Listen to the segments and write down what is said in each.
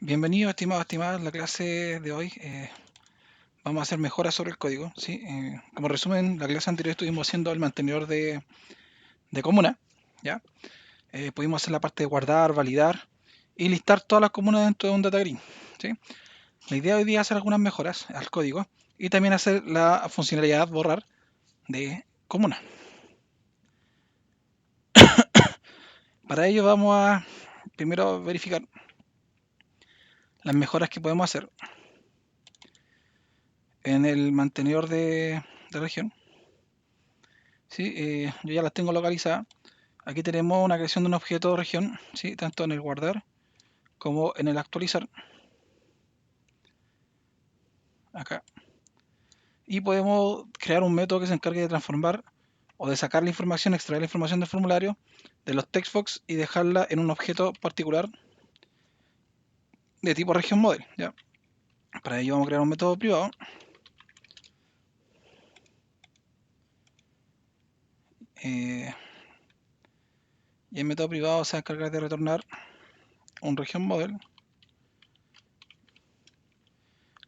Bienvenido, estimado, estimadas. La clase de hoy vamos a hacer mejoras sobre el código. ¿Sí? Como resumen, la clase anterior estuvimos haciendo el mantenedor de comuna. ¿Ya? Pudimos hacer la parte de guardar, validar y listar todas las comunas dentro de un data grid. ¿Sí? La idea hoy día es hacer algunas mejoras al código y también hacer la funcionalidad borrar de comuna. Para ello vamos a primero verificar las mejoras que podemos hacer en el mantenedor de región. ¿Sí? Yo ya las tengo localizadas. Aquí tenemos una creación de un objeto de región, ¿sí? Tanto en el guardar como en el actualizar. Acá. Y podemos crear un método que se encargue de transformar o de sacar la información, extraer la información del formulario de los textbox y dejarla en un objeto particular de tipo región model. ¿Ya? Para ello vamos a crear un método privado. Y el método privado se va a encargar de retornar un región model.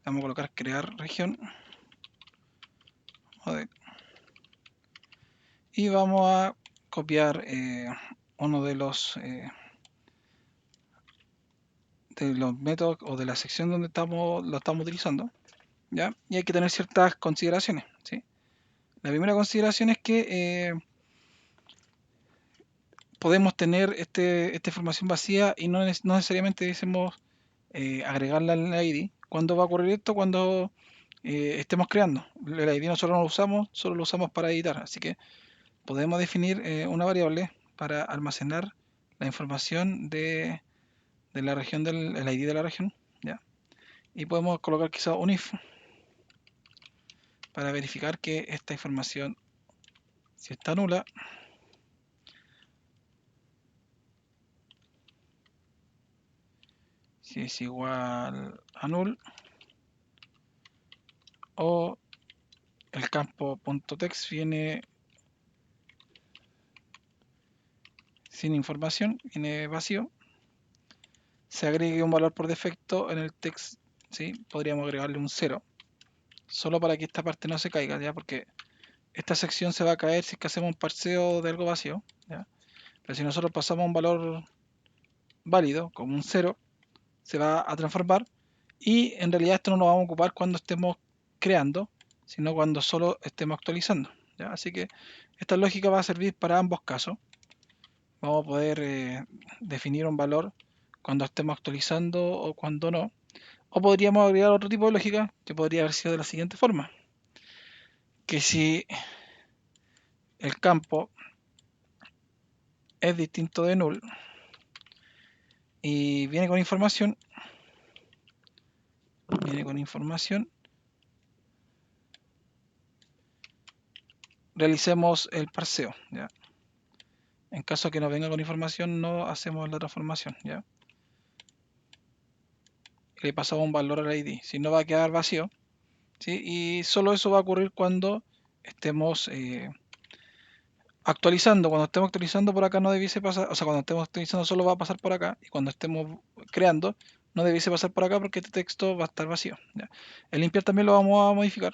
Vamos a colocar crear región model. Y vamos a copiar uno de los métodos o de la sección donde lo estamos utilizando, ¿ya? Y hay que tener ciertas consideraciones, ¿sí? La primera consideración es que podemos tener esta información vacía y no necesariamente decimos agregarla al ID. ¿Cuándo va a ocurrir esto? Cuando estemos creando. El ID nosotros no lo usamos, solo lo usamos para editar. Así que podemos definir una variable para almacenar la información de la región el ID de la región, ¿ya? Y podemos colocar quizá un if para verificar que esta información, si está nula, si es igual a null, o el campo .text viene sin información, viene vacío, se agregue un valor por defecto en el text, ¿sí? Podríamos agregarle un 0, solo para que esta parte no se caiga, ¿ya? Porque esta sección se va a caer si es que hacemos un parseo de algo vacío, ¿ya? Pero si nosotros pasamos un valor válido, como un 0, se va a transformar y en realidad esto no lo vamos a ocupar cuando estemos creando, sino cuando solo estemos actualizando, ¿ya? Así que esta lógica va a servir para ambos casos. Vamos a poder definir un valor cuando estemos actualizando o cuando no. O podríamos agregar otro tipo de lógica que podría haber sido de la siguiente forma. Que si el campo es distinto de null y viene con información, realicemos el parseo, ¿ya? En caso que no venga con información, no hacemos la transformación, ¿ya? Le pasamos un valor al ID, si no va a quedar vacío, ¿sí? Y solo eso va a ocurrir cuando estemos actualizando. Cuando estemos actualizando por acá no debiese pasar, o sea, cuando estemos actualizando solo va a pasar por acá, y cuando estemos creando no debiese pasar por acá porque este texto va a estar vacío, ¿ya? El limpiar también lo vamos a modificar.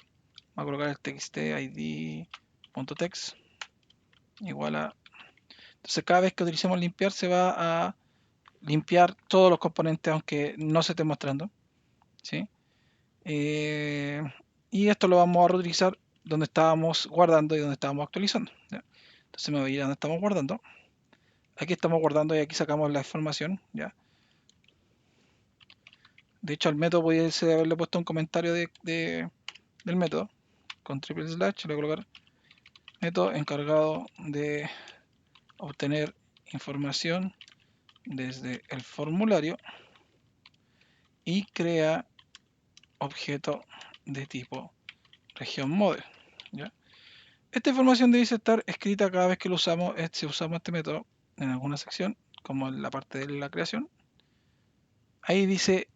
Vamos a colocar el text id.text igual a... Entonces cada vez que utilicemos limpiar se va a limpiar todos los componentes aunque no se esté mostrando, ¿sí? Y esto lo vamos a reutilizar donde estábamos guardando y donde estábamos actualizando, ¿ya? Entonces me voy a ir a donde estamos guardando. Aquí estamos guardando y aquí sacamos la información, ¿ya? De hecho al método pudiese haberle puesto un comentario del método con triple slash, le voy a colocar método encargado de obtener información desde el formulario y crea objeto de tipo región model, ¿ya? Esta información debe estar escrita cada vez que lo usamos, si usamos este método en alguna sección, como en la parte de la creación. Ahí dice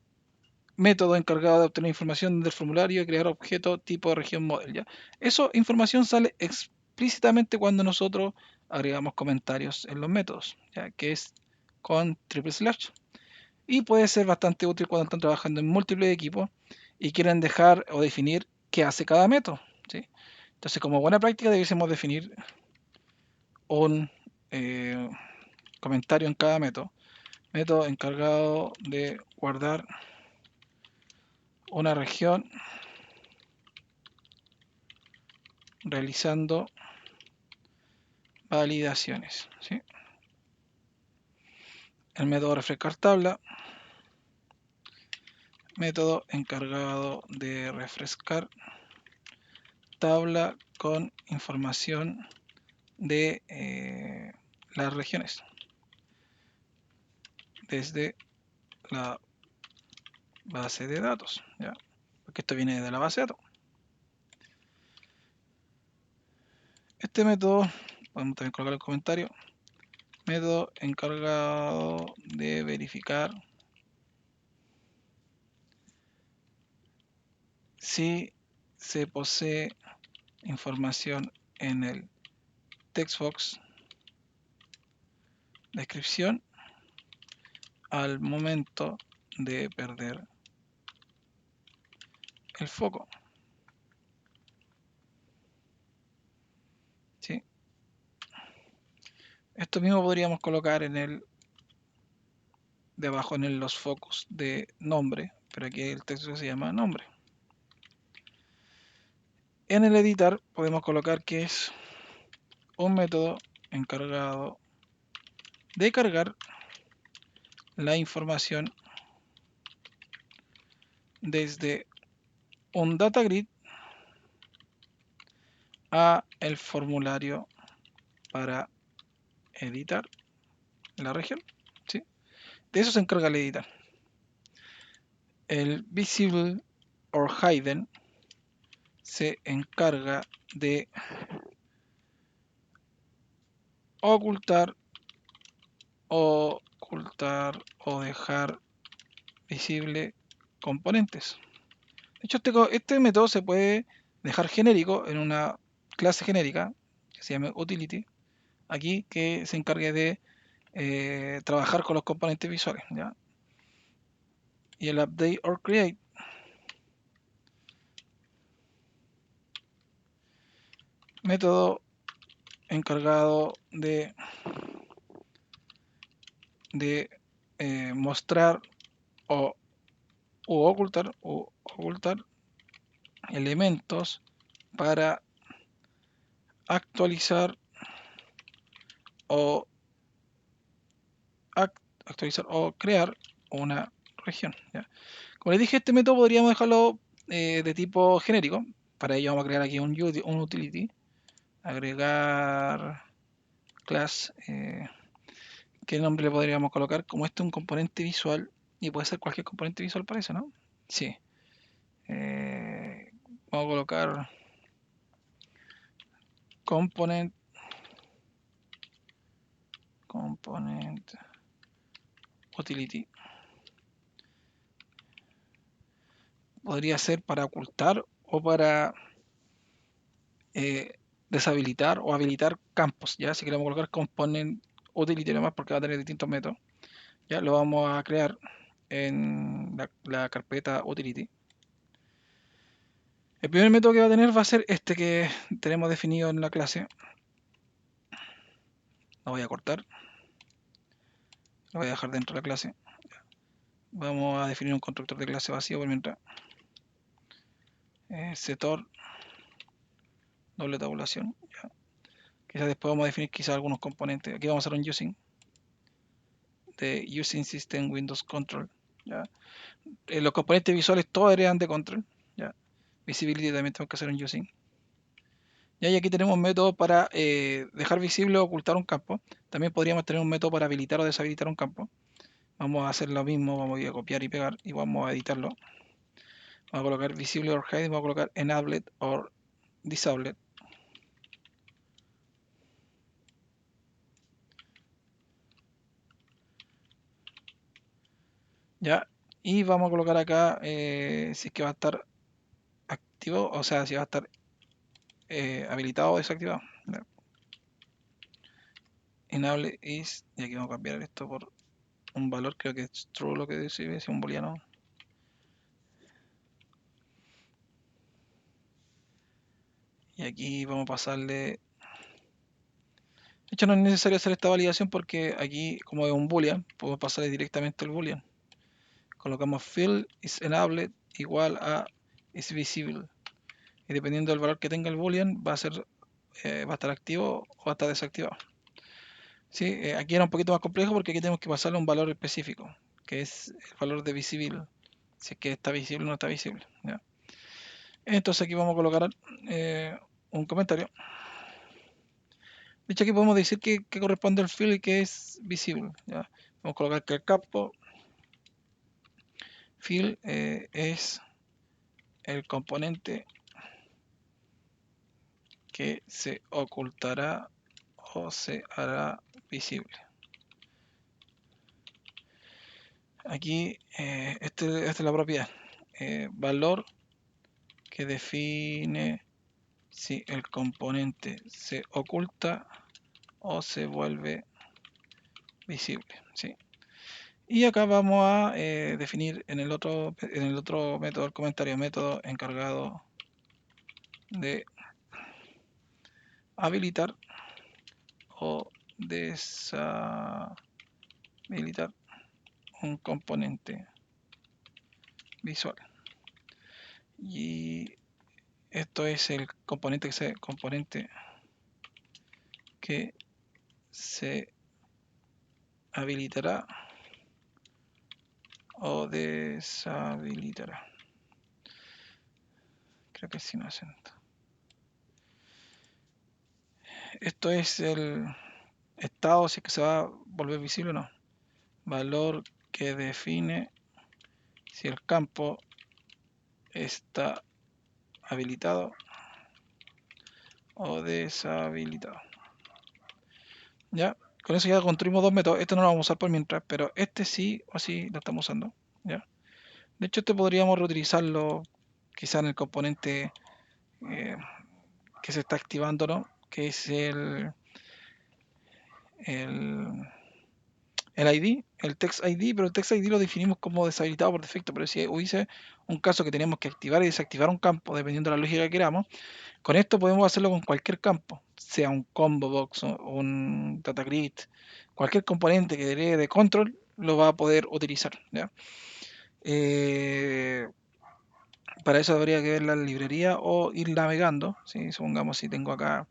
método encargado de obtener información del formulario y crear objeto tipo región model, ¿ya? Eso información sale explícitamente cuando nosotros agregamos comentarios en los métodos, ¿ya? Que es con triple slash. y puede ser bastante útil cuando están trabajando en múltiples equipos y quieren dejar o definir qué hace cada método, ¿sí? Entonces, como buena práctica, debiésemos definir un comentario en cada método. Método encargado de guardar una región realizando validaciones, ¿sí? El método refrescar tabla, método encargado de refrescar tabla con información de las regiones desde la base de datos, ¿ya? Porque esto viene de la base de datos. Este método, podemos también colocar el comentario, método encargado de verificar si se posee información en el textbox descripción al momento de perder el foco, ¿sí? Esto mismo podríamos colocar en el debajo en los focos de nombre, pero aquí el texto se llama nombre. En el editar podemos colocar que es un método encargado de cargar la información desde un data grid a el formulario para editar la región, ¿sí? De eso se encarga el editar. El visible or hidden se encarga de ocultar o dejar visible componentes. De hecho, este método se puede dejar genérico en una clase genérica que se llama utility, aquí que se encargue de trabajar con los componentes visuales, ¿ya? Y el update or create método encargado de mostrar o ocultar elementos para actualizar o crear una región, ¿ya? Como les dije, este método podríamos dejarlo de tipo genérico. Para ello vamos a crear aquí un utility, agregar class, ¿qué nombre le podríamos colocar? Como este es un componente visual, y puede ser cualquier componente visual para eso, ¿no? Sí. Vamos a colocar component utility. Podría ser para ocultar o para deshabilitar o habilitar campos, ya si queremos colocar component utility nomás, porque va a tener distintos métodos, ya lo vamos a crear en la carpeta utility. El primer método que va a tener va a ser este que tenemos definido en la clase. Lo voy a cortar, lo voy a dejar dentro de la clase. Vamos a definir un constructor de clase vacío por mientras. Setor doble tabulación, ya. Quizás después vamos a definir quizás algunos componentes. Aquí vamos a hacer un using de using system Windows control, ya. Los componentes visuales todos heredan de control, ya. Visibility también tenemos que hacer un using. Ya, y aquí tenemos un método para dejar visible o ocultar un campo. También podríamos tener un método para habilitar o deshabilitar un campo. Vamos a hacer lo mismo, vamos a copiar y pegar y vamos a editarlo. Vamos a colocar visible or hide, vamos a colocar enabled or disabled. Ya, y vamos a colocar acá si es que va a estar activo, o sea, si va a estar habilitado o desactivado. Ya. Enable is, y aquí vamos a cambiar esto por un valor, creo que es true lo que dice, es un booleano. Y aquí vamos a pasarle. De hecho, no es necesario hacer esta validación porque aquí, como es un boolean, podemos pasarle directamente el boolean. Colocamos field is enabled igual a is visible. Y dependiendo del valor que tenga el boolean, va a estar activo o va a estar desactivado. ¿Sí? Aquí era un poquito más complejo porque aquí tenemos que pasarle un valor específico, que es el valor de visible. Si es que está visible o no está visible. ¿Ya? Entonces aquí vamos a colocar un comentario. De hecho aquí podemos decir que corresponde al field y que es visible. ¿Ya? Vamos a colocar que el campo field es el componente que se ocultará o se hará visible. Aquí esta es la propiedad. Valor que define si el componente se oculta o se vuelve visible. ¿Sí? Y acá vamos a definir en el otro método, el comentario, método encargado de habilitar o deshabilitar un componente visual. Y esto es el componente que se habilitará o deshabilitará. Creo que sin acento. Esto es el estado, si es que se va a volver visible o no. Valor que define si el campo está habilitado o deshabilitado. ¿Ya? Con eso ya construimos dos métodos. Este no lo vamos a usar por mientras, pero este sí o sí lo estamos usando. ¿Ya? De hecho, este podríamos reutilizarlo quizá en el componente que se está activando, ¿no? Que es el ID, el text ID, pero el text ID lo definimos como deshabilitado por defecto. Pero si hubiese un caso que teníamos que activar y desactivar un campo, dependiendo de la lógica que queramos, con esto podemos hacerlo con cualquier campo, sea un combo box o un data grid, cualquier componente que derive de control lo va a poder utilizar. ¿Ya? Para eso habría que ver la librería o ir navegando. ¿Sí? Supongamos si tengo acá,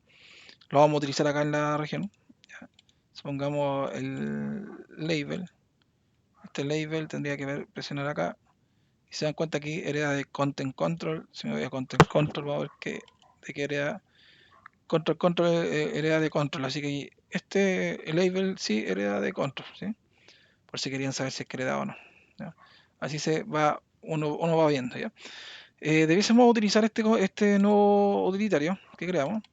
lo vamos a utilizar acá en la región. ¿Ya? Supongamos el label. Este label tendría que presionar acá. Y se dan cuenta aquí, hereda de content control. Si me voy a content control, vamos a ver de qué hereda. Control hereda de control. Así que este label sí hereda de control. ¿Sí? Por si querían saber si es que hereda o no. ¿Ya? Así se va, uno va viendo. ¿Ya? Debiésemos utilizar este nuevo utilitario que creamos.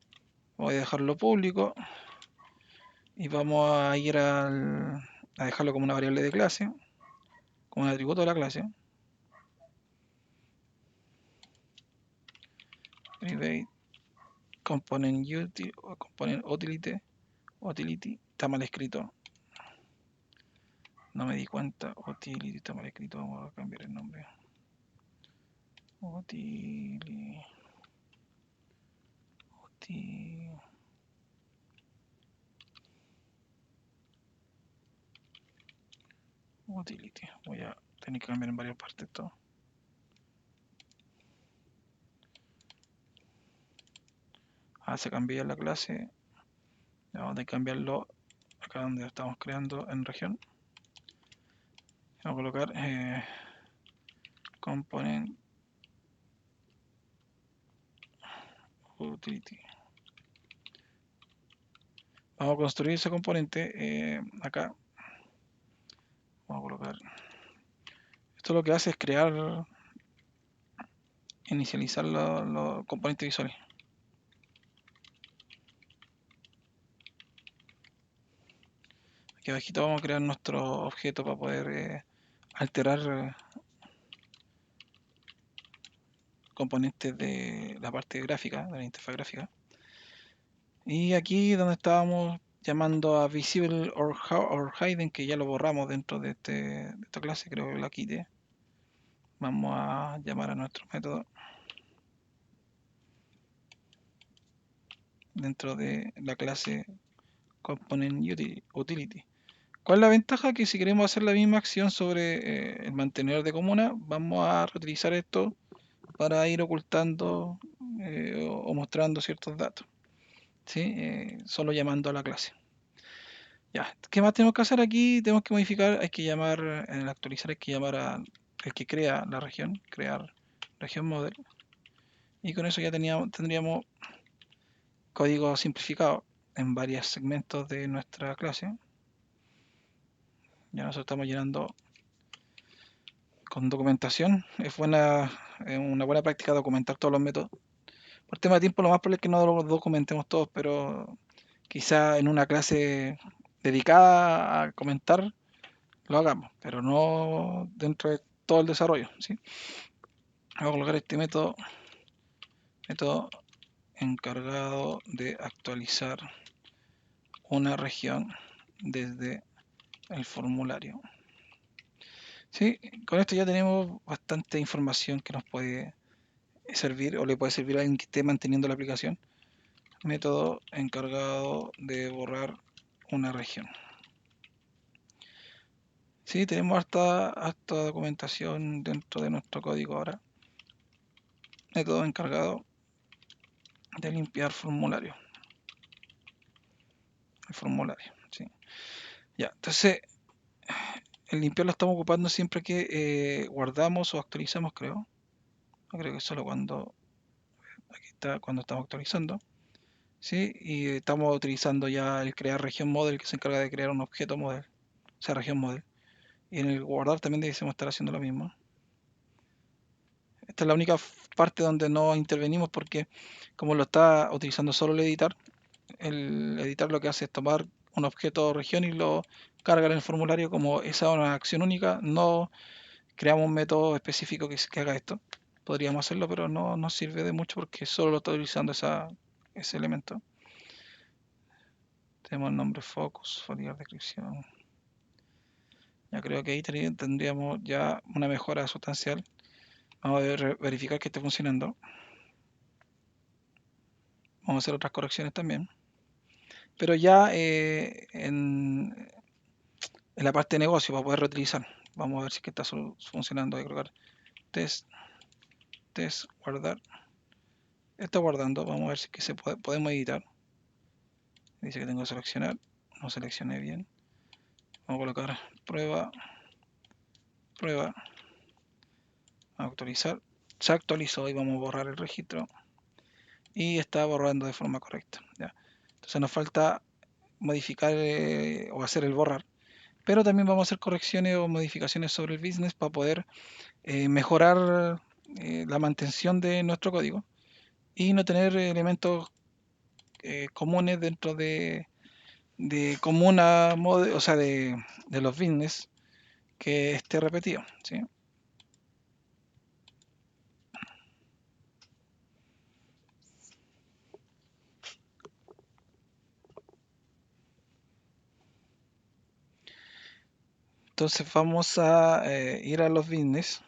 Voy a dejarlo público y vamos a ir a dejarlo como una variable de clase, como un atributo de la clase. Private component utility o component utility está mal escrito. No me di cuenta. Utility está mal escrito. Vamos a cambiar el nombre. Utility. Utility. Voy a tener que cambiar en varias partes esto. Se cambió la clase. Vamos a cambiarlo acá donde estamos creando en región. Vamos a colocar component utility. Vamos a construir ese componente acá. Vamos a colocar. Esto lo que hace es inicializar los componentes visuales. Aquí abajito vamos a crear nuestro objeto para poder alterar componentes de la parte gráfica, de la interfaz gráfica. Y aquí donde estábamos llamando a visible or hidden, que ya lo borramos dentro de esta clase, creo que la quité. Vamos a llamar a nuestro método dentro de la clase component utility. ¿Cuál es la ventaja? Que si queremos hacer la misma acción sobre el mantenedor de comuna, vamos a reutilizar esto para ir ocultando o mostrando ciertos datos, ¿sí? Solo llamando a la clase. Ya, ¿qué más tenemos que hacer aquí? Tenemos que modificar, hay que llamar, en el actualizar hay que llamar al que crea la región, crear región model. Y con eso ya tendríamos código simplificado en varios segmentos de nuestra clase. Ya nosotros estamos llenando con documentación. Es una buena práctica documentar todos los métodos. Por tema de tiempo, lo más probable es que no los documentemos todos, pero quizá en una clase dedicada a comentar lo hagamos, pero no dentro de todo el desarrollo, ¿sí? Voy a colocar este método encargado de actualizar una región desde el formulario. Sí, con esto ya tenemos bastante información que nos puede servir o le puede servir a alguien que esté manteniendo la aplicación. Método encargado de borrar una región. Sí, tenemos harta documentación dentro de nuestro código ahora. Método encargado de limpiar formulario. El formulario, sí. Ya, entonces el limpiar lo estamos ocupando siempre que guardamos o actualizamos, creo. No creo que solo cuando aquí está cuando estamos actualizando. Sí, y estamos utilizando ya el crear región model que se encarga de crear un objeto model, o sea, región model. Y en el guardar también debemos estar haciendo lo mismo. Esta es la única parte donde no intervenimos porque como lo está utilizando solo el editar lo que hace es tomar un objeto región y lo carga en el formulario. Como esa es una acción única, no creamos un método específico que haga esto. Podríamos hacerlo, pero no nos sirve de mucho porque solo lo está utilizando ese elemento. Tenemos el nombre focus, foliar descripción. Ya creo que ahí tendríamos ya una mejora sustancial. Vamos a verificar que esté funcionando. Vamos a hacer otras correcciones también. Pero ya en la parte de negocio para poder reutilizar. Vamos a ver si que está funcionando. Voy a colocar test, guardar. Está guardando. Vamos a ver si que podemos editar. Dice que tengo que seleccionar. No seleccioné bien. Vamos a colocar prueba. Actualizar. Se actualizó y vamos a borrar el registro. Y está borrando de forma correcta. ¿Ya? Entonces nos falta modificar o hacer el borrar. Pero también vamos a hacer correcciones o modificaciones sobre el business para poder mejorar la mantención de nuestro código y no tener elementos comunes dentro de comuna, o sea, de los business que esté repetido, ¿sí? Entonces vamos a ir a los business.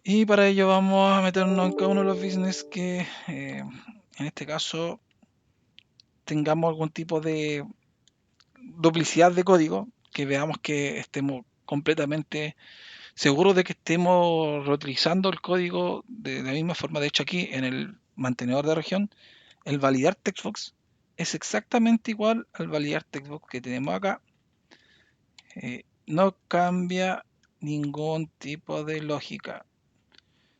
Y para ello vamos a meternos en cada uno de los business que en este caso tengamos algún tipo de duplicidad de código, que veamos que estemos completamente seguros de que estemos reutilizando el código de la misma forma. De hecho, aquí en el mantenedor de región, el validar textbox es exactamente igual al validar textbox que tenemos acá. No cambia ningún tipo de lógica.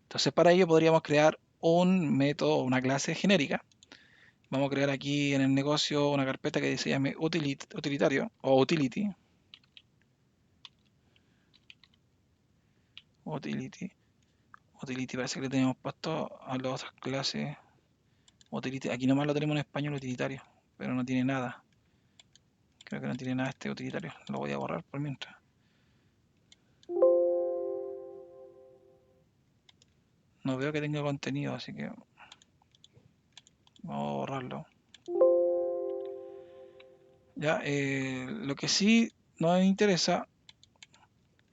Entonces, para ello podríamos crear un método o una clase genérica. Vamos a crear aquí en el negocio una carpeta que se llame utilitario o utility. Utility. Utility parece que le tenemos puesto a las otras clases. Utility. Aquí nomás lo tenemos en español utilitario, pero no tiene nada. Creo que no tiene nada este utilitario. Lo voy a borrar por mientras. No veo que tenga contenido, así que Vamos a borrarlo. Ya, lo que sí nos interesa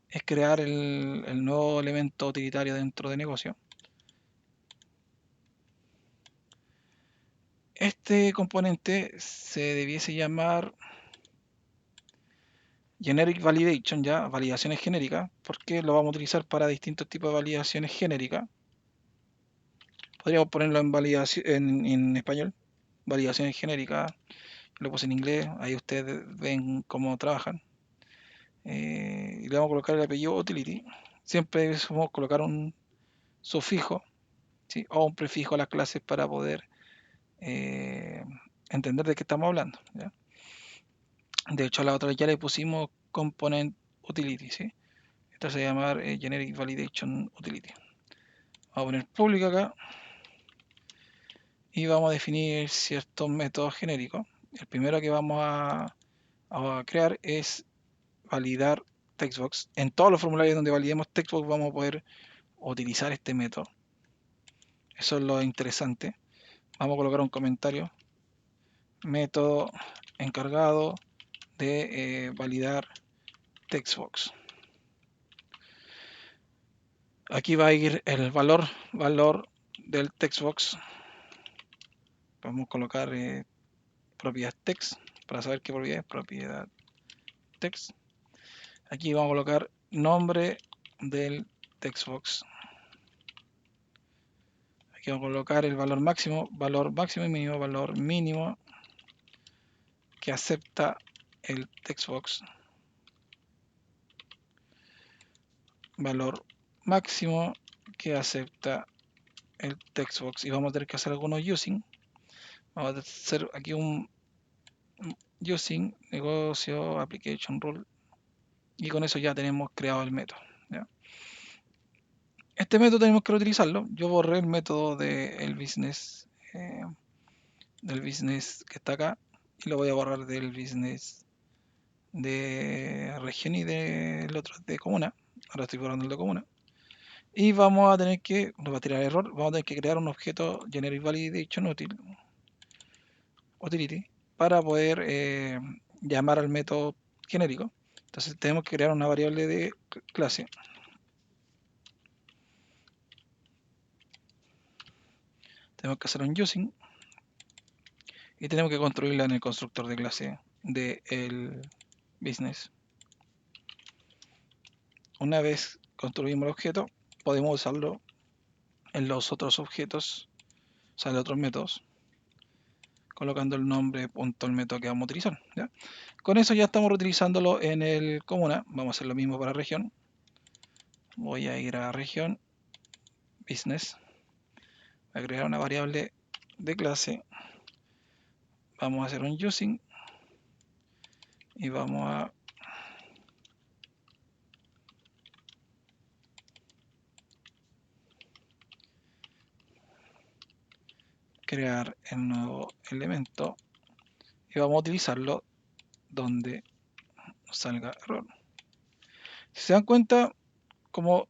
es crear el nuevo elemento utilitario dentro de negocio. Este componente se debiese llamar Generic Validation, ya, validaciones genéricas, porque lo vamos a utilizar para distintos tipos de validaciones genéricas. Podríamos ponerlo en validación en español, validaciones genéricas, lo puse en inglés, ahí ustedes ven cómo trabajan. Y le vamos a colocar el apellido utility. Siempre vamos a colocar un sufijo, ¿sí? O un prefijo a las clases para poder entender de qué estamos hablando, ¿ya? De hecho, a la otra ya le pusimos component utility, ¿sí? Esta se va a llamar generic validation utility. Vamos a poner público acá y vamos a definir ciertos métodos genéricos. El primero que vamos a crear es validar textbox. En todos los formularios donde validemos textbox vamos a poder utilizar este método. Eso es lo interesante. Vamos a colocar un comentario. Método encargado de validar textbox. Aquí va a ir el valor del textbox. Vamos a colocar propiedad text para saber qué propiedad es propiedad text. Aquí vamos a colocar nombre del textbox. Aquí vamos a colocar el valor máximo y mínimo, valor mínimo que acepta el textbox, valor máximo que acepta el textbox, y vamos a tener que hacer algunos using. Vamos a hacer aquí un using negocio application rule y con eso ya tenemos creado el método, ¿ya? Este método tenemos que reutilizarlo. Yo borré el método del business que está acá y lo voy a borrar del business de región y del otro de comuna. Ahora estoy borrando el de comuna. Y vamos a tener que, nos va a tirar error, vamos a tener que crear un objeto generic validation utility para poder llamar al método genérico. Entonces tenemos que crear una variable de clase. Tenemos que hacer un using y tenemos que construirla en el constructor de clase del business. Una vez construimos el objeto, podemos usarlo en los otros objetos, o sea, en los otros métodos, colocando el nombre punto al método que vamos a utilizar, ¿ya? Con eso ya estamos reutilizándolo en el comuna. Vamos a hacer lo mismo para región. Voy a ir a región, business, voy a crear una variable de clase. Vamos a hacer un using y vamos a crear el nuevo elemento y vamos a utilizarlo donde nos salga error. Si se dan cuenta, como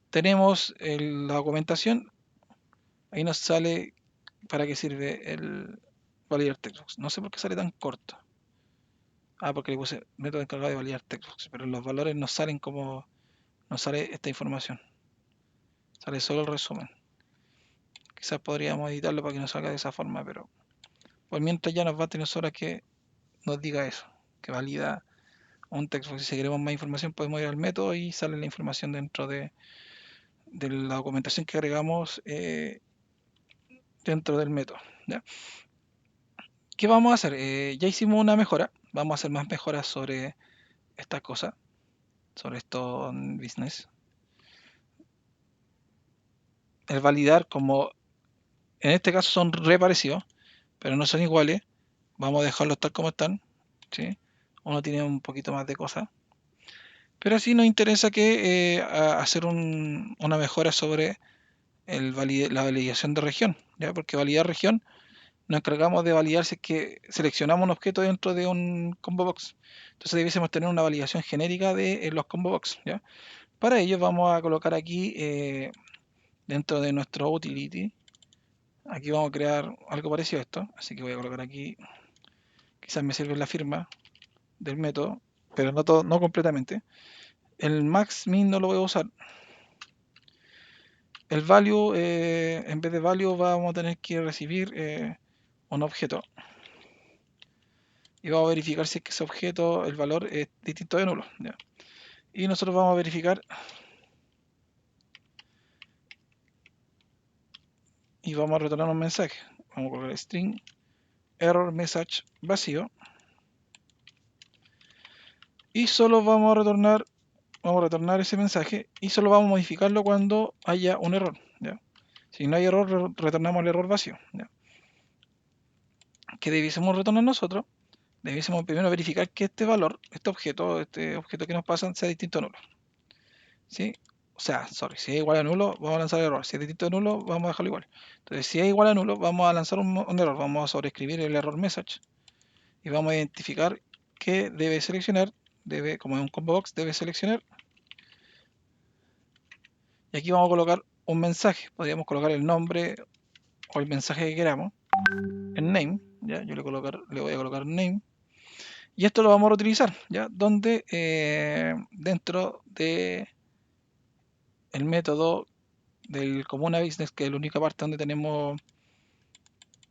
tenemos la documentación, ahí nos sale para qué sirve el validar textbox. No sé por qué sale tan corto. Porque le puse método encargado de validar textbox, pero los valores nos salen como no sale esta información. Sale solo el resumen. Quizás podríamos editarlo para que nos salga de esa forma, pero por mientras ya nos va a tener horas que nos diga eso, que valida un textbox. Si queremos más información podemos ir al método y sale la información dentro de la documentación que agregamos dentro del método, ¿ya? ¿Qué vamos a hacer? Ya hicimos una mejora, vamos a hacer más mejoras sobre esta cosa, sobre esto en business. El validar, como en este caso son re parecidos, pero no son iguales, vamos a dejarlos tal como están, ¿sí? Uno tiene un poquito más de cosas, pero sí nos interesa que hacer una mejora sobre la validación de región, ¿ya? Porque validar región nos encargamos de validar si es que seleccionamos un objeto dentro de un combo box. Entonces debiésemos tener una validación genérica de los combo box, ¿ya? Para ello vamos a colocar aquí dentro de nuestro utility Aquí vamos a crear algo parecido a esto, así que voy a colocar aquí, quizás me sirve la firma del método, pero no todo, no completamente. El max min no lo voy a usar. El value, en vez de value vamos a tener que recibir un objeto. Y vamos a verificar si es que ese objeto, el valor es distinto de nulo. ¿Ya? Y nosotros vamos a verificar y vamos a retornar un mensaje. Vamos a colocar string error message vacío. Y solo vamos a retornar ese mensaje y solo vamos a modificarlo cuando haya un error. ¿Ya? Si no hay error, retornamos el error vacío. ¿Ya? ¿Qué debiésemos retornar nosotros? Debiésemos primero verificar que este valor, este objeto que nos pasan, sea distinto a nulo. ¿Sí? O sea, sorry, si es igual a nulo, vamos a lanzar el error. Si es distinto a nulo, vamos a dejarlo igual. Entonces, si es igual a nulo, vamos a lanzar un error. Vamos a sobreescribir el error message y vamos a identificar que debe seleccionar, como es un combo box, debe seleccionar. Y aquí vamos a colocar un mensaje. Podríamos colocar el nombre o el mensaje que queramos. En name, ¿ya? Yo le voy a colocar name. Y esto lo vamos a reutilizar, ¿ya? Donde dentro de el método del Comuna Business, que es la única parte donde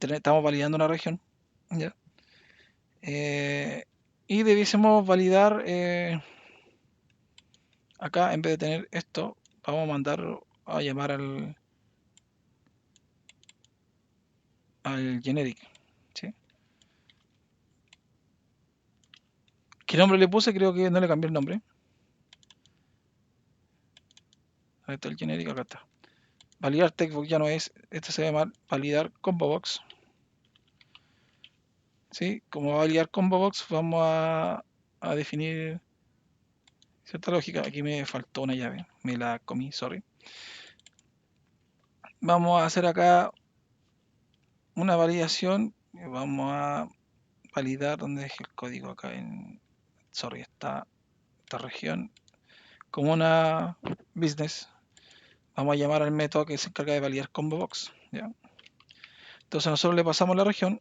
estamos validando una región, ¿ya? Y debiésemos validar acá, en vez de tener esto, vamos a mandar a llamar al generic, ¿sí? ¿Qué nombre le puse? Creo que no le cambié el nombre. Ahí está el generic, acá está. Validar textbox ya no es, esto se llama validar combo box. ¿Sí? Como va a validar combo box, vamos a definir cierta lógica. Aquí me faltó una llave, me la comí, sorry. Vamos a hacer acá una validación. Vamos a validar, ¿dónde dejé el código? Acá en, sorry, esta región. Como una business, vamos a llamar al método que se encarga de validar combo box. ¿Ya? Entonces nosotros le pasamos la región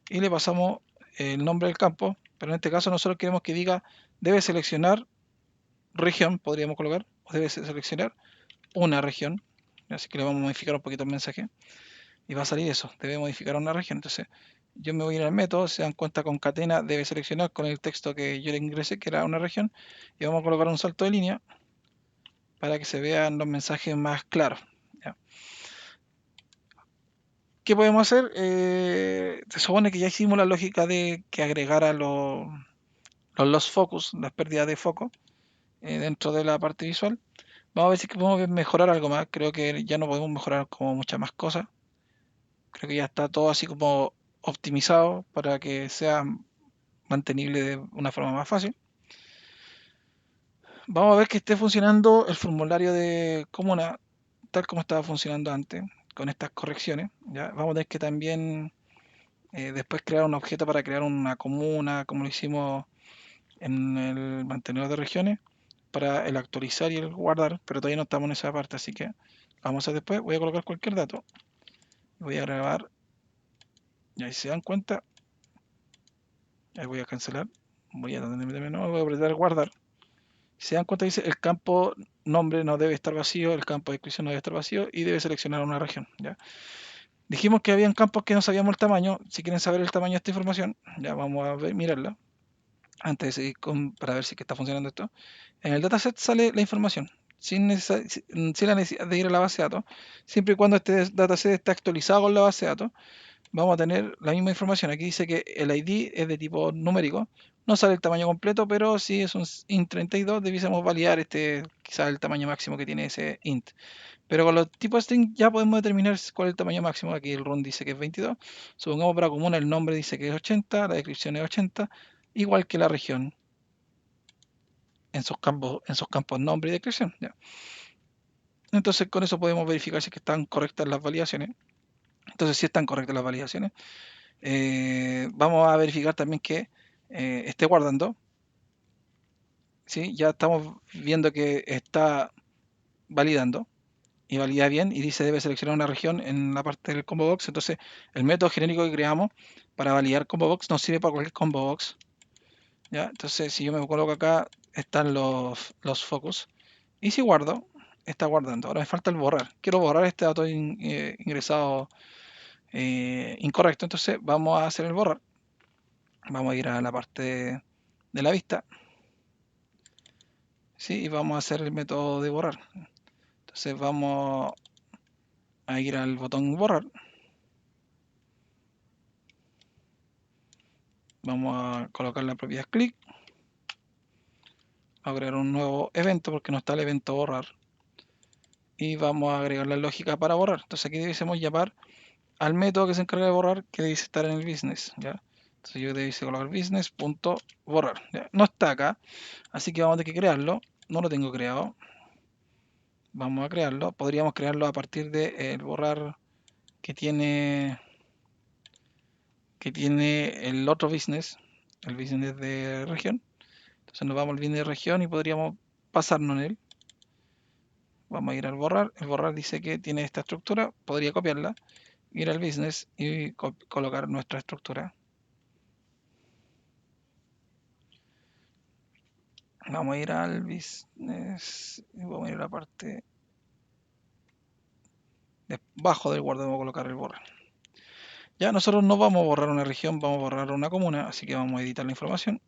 y le pasamos el nombre del campo, pero en este caso nosotros queremos que diga debe seleccionar región, podríamos colocar, o debe seleccionar una región. Así que le vamos a modificar un poquito el mensaje y va a salir eso, debe modificar una región. Entonces yo me voy a ir al método, se dan cuenta, concatena debe seleccionar con el texto que yo le ingresé, que era una región, y vamos a colocar un salto de línea para que se vean los mensajes más claros. ¿Ya? ¿Qué podemos hacer? Se supone que ya hicimos la lógica de que agregara los lost focus, las pérdidas de foco, dentro de la parte visual. Vamos a ver si podemos mejorar algo más. Creo que ya no podemos mejorar como muchas más cosas. Creo que ya está todo así como optimizado para que sea mantenible de una forma más fácil. Vamos a ver que esté funcionando el formulario de comuna tal como estaba funcionando antes, con estas correcciones. ¿Ya? Vamos a tener que también después crear un objeto para crear una comuna, como lo hicimos en el mantenedor de regiones, para el actualizar y el guardar, pero todavía no estamos en esa parte, así que vamos a hacer después. Voy a colocar cualquier dato, voy a grabar, y ahí se dan cuenta, ahí voy a cancelar, voy a meterme no, voy a apretar guardar. Si se dan cuenta, dice el campo nombre no debe estar vacío, el campo de descripción no debe estar vacío y debe seleccionar una región. ¿Ya? Dijimos que habían campos que no sabíamos el tamaño. Si quieren saber el tamaño de esta información, ya vamos a mirarla antes de seguir para ver si que está funcionando esto. En el dataset sale la información sin la necesidad de ir a la base de datos. Siempre y cuando este dataset esté actualizado con la base de datos, vamos a tener la misma información. Aquí dice que el ID es de tipo numérico. No sale el tamaño completo, pero si es un int32, debiésemos validar quizás el tamaño máximo que tiene ese int. Pero con los tipos string ya podemos determinar cuál es el tamaño máximo. Aquí el run dice que es 22. Supongamos para comuna el nombre dice que es 80, la descripción es 80, igual que la región en sus campos nombre y descripción. ¿Ya? Entonces con eso podemos verificar si es que están correctas las validaciones. Entonces si están correctas las validaciones, vamos a verificar también que esté guardando. ¿Sí? Ya estamos viendo que está validando. y valida bien y dice debe seleccionar una región en la parte del combo box. Entonces el método genérico que creamos para validar combo box nos sirve para cualquier combo box. ¿Ya? Entonces si yo me coloco acá están los focus y si guardo está guardando. Ahora me falta el borrar. Quiero borrar este dato ingresado incorrecto. Entonces vamos a hacer el borrar. Vamos a ir a la parte de la vista. ¿Sí? Y vamos a hacer el método de borrar. Entonces vamos a ir al botón borrar. Vamos a colocar la propiedad clic. A agregar un nuevo evento porque no está el evento borrar. Y vamos a agregar la lógica para borrar. Entonces aquí debemos llamar al método que se encarga de borrar que debe estar en el business. ¿Ya? Entonces yo debo colocar business.borrar. No está acá. Así que vamos a tener que crearlo. No lo tengo creado. Vamos a crearlo. Podríamos crearlo a partir de el borrar que tiene el otro business, el business de región. Entonces nos vamos al business de región y podríamos pasarnos en él. Vamos a ir al borrar. El borrar dice que tiene esta estructura. Podría copiarla, ir al business y colocar nuestra estructura. Vamos a ir al business y vamos a ir a la parte debajo del guarda. Vamos a colocar el borrar. Ya nosotros no vamos a borrar una región, vamos a borrar una comuna, así que vamos a editar la información.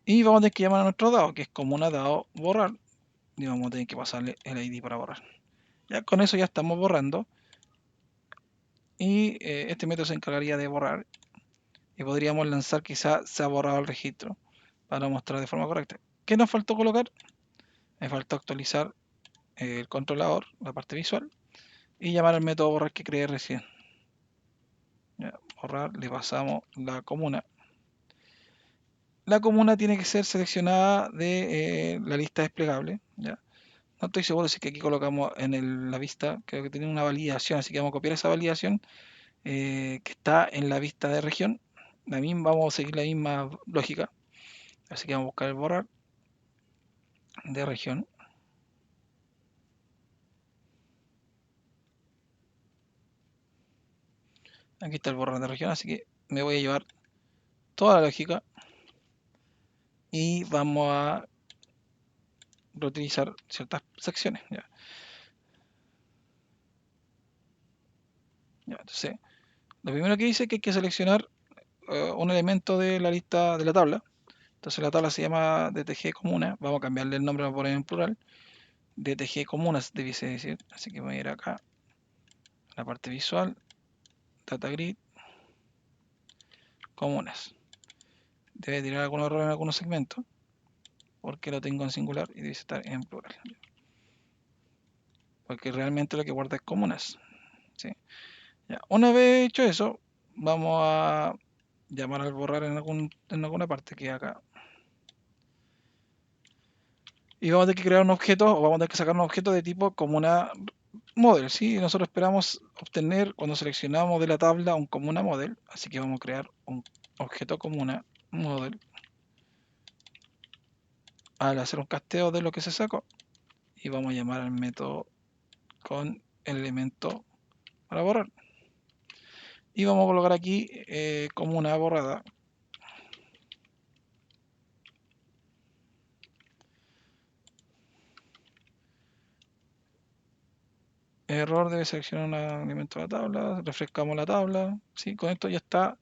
Y vamos a tener que llamar a nuestro dado, que es comuna dado borrar. Y vamos a tener que pasarle el ID para borrar. Ya con eso ya estamos borrando. Y este método se encargaría de borrar. Y podríamos lanzar quizá se ha borrado el registro para mostrar de forma correcta. ¿Qué nos faltó colocar? Me faltó actualizar el controlador, la parte visual, y llamar al método borrar que creé recién. Ya, borrar, le pasamos la comuna. La comuna tiene que ser seleccionada de la lista desplegable. ¿Ya? No estoy seguro si que aquí colocamos en la vista, creo que tiene una validación, así que vamos a copiar esa validación que está en la vista de región. Vamos a seguir la misma lógica, así que vamos a buscar el borrar de región. Aquí está el borrar de región, así que me voy a llevar toda la lógica y vamos a reutilizar ciertas secciones. ¿Ya? Ya, entonces, lo primero que dice es que hay que seleccionar un elemento de la lista de la tabla. Entonces la tabla se llama DTG comuna. Vamos a cambiarle el nombre, vamos a poner en plural. DTG comunas debiese decir. Así que voy a ir acá a la parte visual, data grid, comunas. Debe tirar algún error en algunos segmentos porque lo tengo en singular y debe estar en plural. Porque realmente lo que guarda es comunas. ¿Sí? Ya. Una vez hecho eso, vamos a llamar al borrar en alguna parte que acá. Y vamos a tener que crear un objeto o vamos a tener que sacar un objeto de tipo comuna model. ¿Sí? Nosotros esperamos obtener cuando seleccionamos de la tabla un comuna model. Así que vamos a crear un objeto comuna model. Al hacer un casteo de lo que se sacó. Y vamos a llamar al método con el elemento para borrar. Y vamos a colocar aquí comuna borrada. Error, debe seleccionar un elemento de la tabla, refrescamos la tabla, ¿sí? Con esto ya está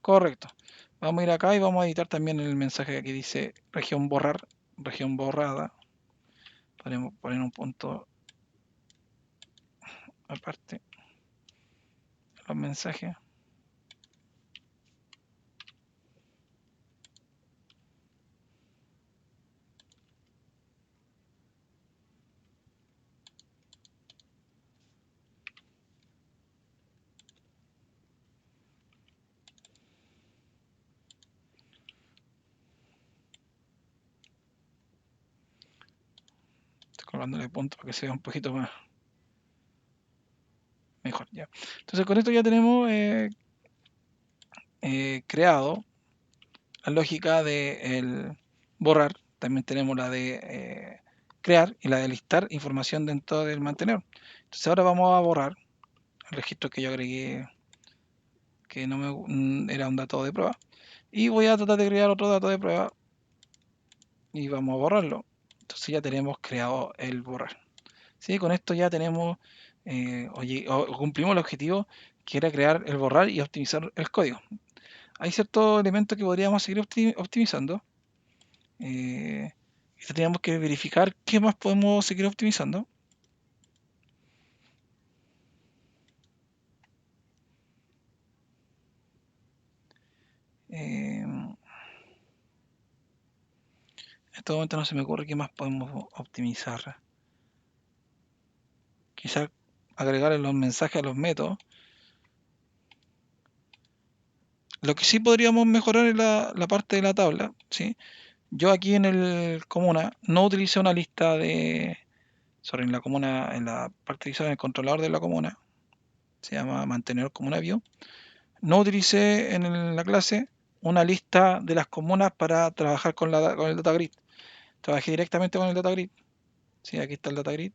correcto. Vamos a ir acá y vamos a editar también el mensaje que aquí dice región borrar, región borrada. Podemos poner un punto aparte los mensajes. Estoy colocándole punto para que sea un poquito más mejor. Ya. Entonces con esto ya tenemos creado la lógica de el borrar. también tenemos la de crear y la de listar información dentro del mantenedor. Entonces ahora vamos a borrar el registro que yo agregué, que no era un dato de prueba, y voy a tratar de crear otro dato de prueba y vamos a borrarlo. Entonces ya tenemos creado el borrar. ¿Sí? Con esto ya tenemos, cumplimos el objetivo que era crear el borrar y optimizar el código. Hay ciertos elementos que podríamos seguir optimizando. Y tendríamos que verificar qué más podemos seguir optimizando. En este momento no se me ocurre qué más podemos optimizar. Quizás agregarle los mensajes a los métodos. Lo que sí podríamos mejorar es la parte de la tabla, ¿sí? Yo aquí en el comuna no utilicé una lista de... en la comuna, en la parte visual, en el controlador de la comuna, se llama mantenedor comuna view. No utilicé en la clase una lista de las comunas para trabajar con el data grid. Trabajé directamente con el data grid. ¿Sí? Aquí está el data grid.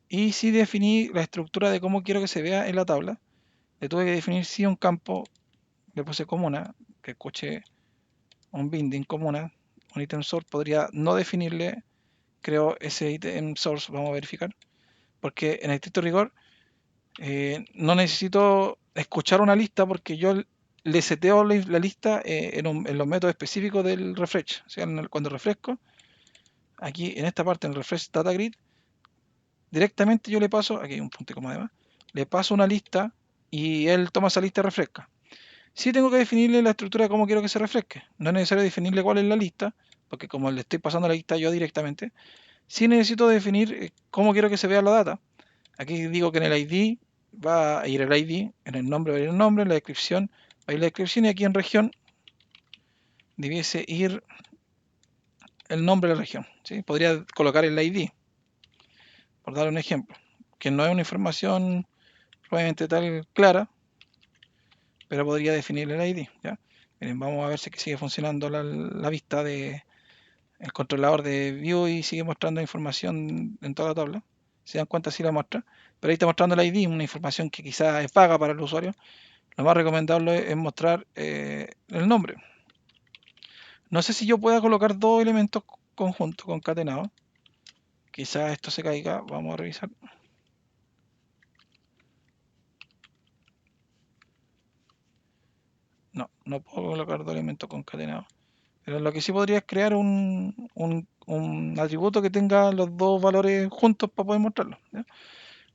Y sí definí la estructura de cómo quiero que se vea en la tabla. Le tuve que definir sí un campo, le puse comuna, que escuche un binding comuna, un item source. Podría no definirle, creo, ese item source, vamos a verificar. Porque en estricto rigor no necesito escuchar una lista porque yo le seteo la lista en los métodos específicos del refresh. O sea, cuando refresco, aquí en esta parte, en el refresh data grid, directamente yo le paso, aquí hay un punto y coma además, le paso una lista y él toma esa lista y refresca. Sí tengo que definirle la estructura de cómo quiero que se refresque. No es necesario definirle cuál es la lista, porque como le estoy pasando la lista yo directamente, sí necesito definir cómo quiero que se vea la data. Aquí digo que en el ID va a ir el ID, en el nombre va a ir el nombre, en la descripción va a ir la descripción y aquí en región debiese ir el nombre de la región. ¿Sí? Podría colocar el ID, por dar un ejemplo, que no es una información probablemente tal clara, pero podría definir el ID. ¿Ya? Miren, vamos a ver si sigue funcionando la vista de el controlador de view y sigue mostrando información en toda la tabla. Se dan cuenta si la muestra, pero ahí está mostrando el ID, una información que quizás es vaga para el usuario. Lo más recomendable es mostrar el nombre. No sé si yo pueda colocar dos elementos conjuntos, concatenados. Quizás esto se caiga, vamos a revisar. No, no puedo colocar dos elementos concatenados. Pero lo que sí podría es crear un atributo que tenga los dos valores juntos para poder mostrarlo. ¿Ya?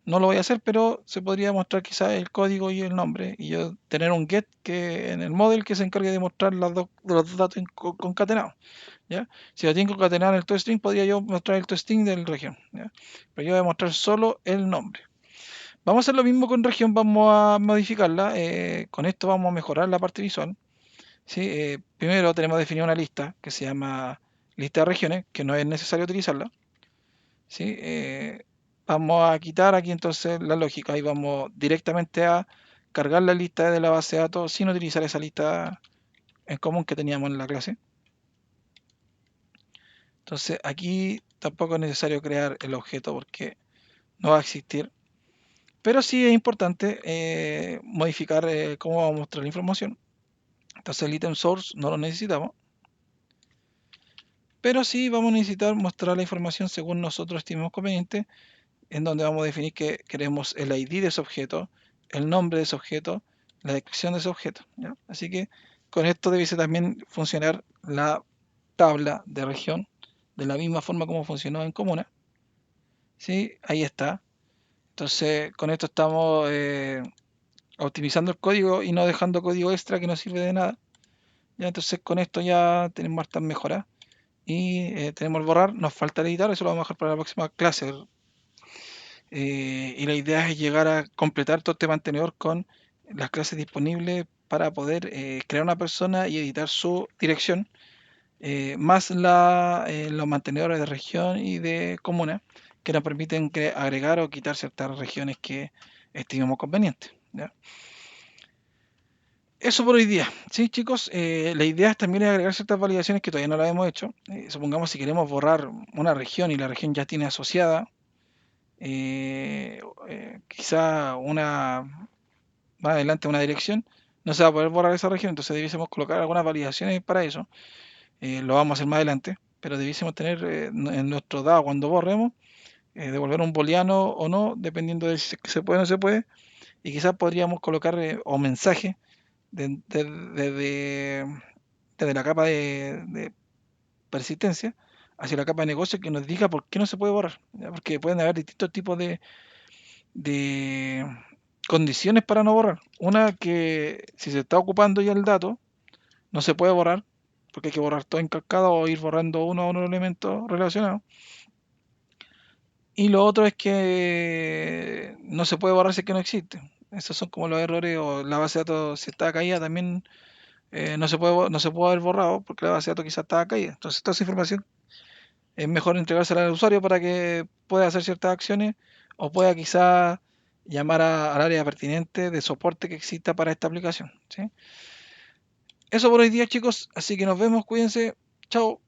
No lo voy a hacer, pero se podría mostrar quizás el código y el nombre. Y yo tener un get que en el model que se encargue de mostrar los dos datos concatenados. ¿Ya? Si lo tengo que concatenar en el toString, podría yo mostrar el toString del región. ¿Ya? Pero yo voy a mostrar solo el nombre. Vamos a hacer lo mismo con región, vamos a modificarla. Con esto vamos a mejorar la parte visual. ¿Sí? Primero tenemos definida una lista que se llama lista de regiones, que no es necesario utilizarla. ¿Sí? Vamos a quitar aquí entonces la lógica y vamos directamente a cargar la lista de la base de datos sin utilizar esa lista en común que teníamos en la clase. Entonces aquí tampoco es necesario crear el objeto porque no va a existir. Pero sí es importante modificar cómo vamos a mostrar la información. Entonces el item source no lo necesitamos. Pero sí vamos a necesitar mostrar la información según nosotros estimemos conveniente, en donde vamos a definir que queremos el ID de ese objeto, el nombre de ese objeto, la descripción de ese objeto. ¿Ya? Así que con esto debiese también funcionar la tabla de región de la misma forma como funcionó en Comuna. ¿Sí? Ahí está. Entonces con esto estamos optimizando el código y no dejando código extra que no sirve de nada. ¿Ya? Entonces con esto ya tenemos hartas mejoras. Y tenemos el borrar, nos falta el editar, eso lo vamos a dejar para la próxima clase. Y la idea es llegar a completar todo este mantenedor con las clases disponibles para poder crear una persona y editar su dirección, más los mantenedores de región y de comuna que nos permiten agregar o quitar ciertas regiones que estimemos convenientes. ¿Ya? Eso por hoy día. Sí, chicos, la idea es también agregar ciertas validaciones que todavía no las hemos hecho. Supongamos si queremos borrar una región y la región ya tiene asociada, quizá más adelante una dirección, no se va a poder borrar esa región, entonces debiésemos colocar algunas validaciones para eso. Lo vamos a hacer más adelante, pero debiésemos tener en nuestro dado cuando borremos, devolver un booleano o no, dependiendo de si se puede o no se puede, y quizás podríamos colocar o mensajes desde la capa de persistencia hacia la capa de negocio que nos diga por qué no se puede borrar, ¿ya? Porque pueden haber distintos tipos de condiciones para no borrar. Una que si se está ocupando ya el dato, no se puede borrar, porque hay que borrar todo en cascada o ir borrando uno a uno elementos relacionados. Y lo otro es que no se puede borrar si es que no existe. Esos son como los errores, o la base de datos si está caída también no se puede haber borrado porque la base de datos quizás estaba caída. Entonces toda esa información es mejor entregársela al usuario para que pueda hacer ciertas acciones o pueda quizás llamar al área pertinente de soporte que exista para esta aplicación, ¿sí? Eso por hoy día, chicos, así que nos vemos, cuídense, chao.